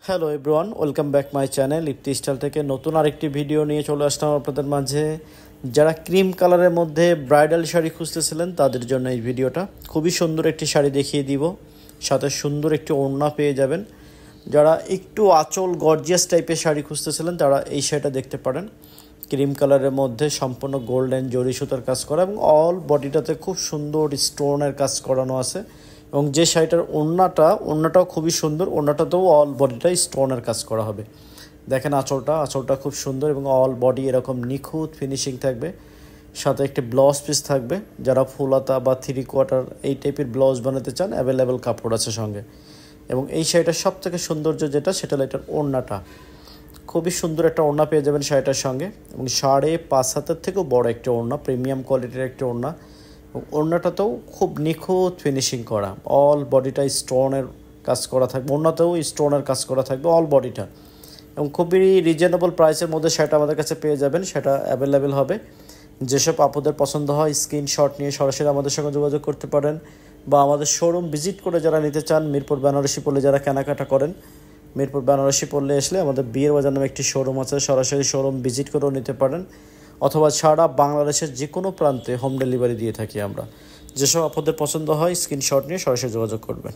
Hello everyone, welcome back my channel Ifti style থেকে নতুন আরেকটি ভিডিও নিয়ে চলে আসলাম আপনাদের মাঝে। যারা ক্রিম কালারের মধ্যে ব্রাইডাল শাড়ি খুঁজতেছিলেন তাদের জন্য এই ভিডিওটা। খুবই সুন্দর একটি শাড়ি দেখিয়ে দিব, সাথে সুন্দর একটি ওড়না পেয়ে যাবেন। যারা একটু আঁচল গর্জিয়াস টাইপের শাড়ি খুঁজতেছিলেন তারা এই শাড়িটা দেখতে পারেন। ক্রিম কালারের মধ্যে সম্পূর্ণ গোল্ডেন জরি সুতার কাজ করা এবং অল বডিটাতে খুব সুন্দর স্টোনের কাজ করানো আছে। এবং যে শাড়িটার ওড়নাটাও খুবই সুন্দর, ওড়নাটাতেও অল বডিটাই স্টোনের কাজ করা হবে। দেখেন আঁচলটা খুব সুন্দর এবং অল বডি এরকম নিখুঁত ফিনিশিং থাকবে। সাথে একটি ব্লাউজ পিস থাকবে। যারা ফুলাতা বা 3/4 এই টাইপের ব্লাউজ বানাতে চান অ্যাভেলেবেল কাপড় আছে সঙ্গে। এবং এই শাড়িটার সবথেকে সৌন্দর্য সেটা হলো এটার ওড়নাটা। খুবই সুন্দর একটা ওড়না পেয়ে যাবেন শাড়িটার সঙ্গে এবং 5.5 হাতের থেকেও বড় একটা ওড়না, প্রিমিয়াম কোয়ালিটির একটা ওড়না। ওড়নাটাতেও খুব নিখুঁত ফিনিশিং করা, অল বডিটা স্টোনের কাজ করা থাকবে, ওড়নাতেও স্টোনের কাজ করা থাকবে অল বডিটা। এবং খুবই রিজনেবল প্রাইসের মধ্যে সেটা আমাদের কাছে পেয়ে যাবেন, সেটা অ্যাভেলেবেল হবে। যেসব আপুদের পছন্দ হয় স্ক্রিনশট নিয়ে সরাসরি আমাদের সঙ্গে যোগাযোগ করতে পারেন, বা আমাদের শোরুম ভিজিট করে যারা নিতে চান, মিরপুর বেনারসি পল্লী যারা কেনাকাটা করেন, মিরপুর বেনারসি পল্লী আসলে আমাদের বিয়ের বাজার নামে একটি শোরুম আছে, সরাসরি শোরুম ভিজিট করেও নিতে পারেন। অথবা সারা বাংলাদেশের যে কোনো প্রান্তে হোম ডেলিভারি দিয়ে থাকি আমরা। যেসব আপনাদের পছন্দ হয় স্ক্রিনশট নিয়ে সরাসরি যোগাযোগ করবেন।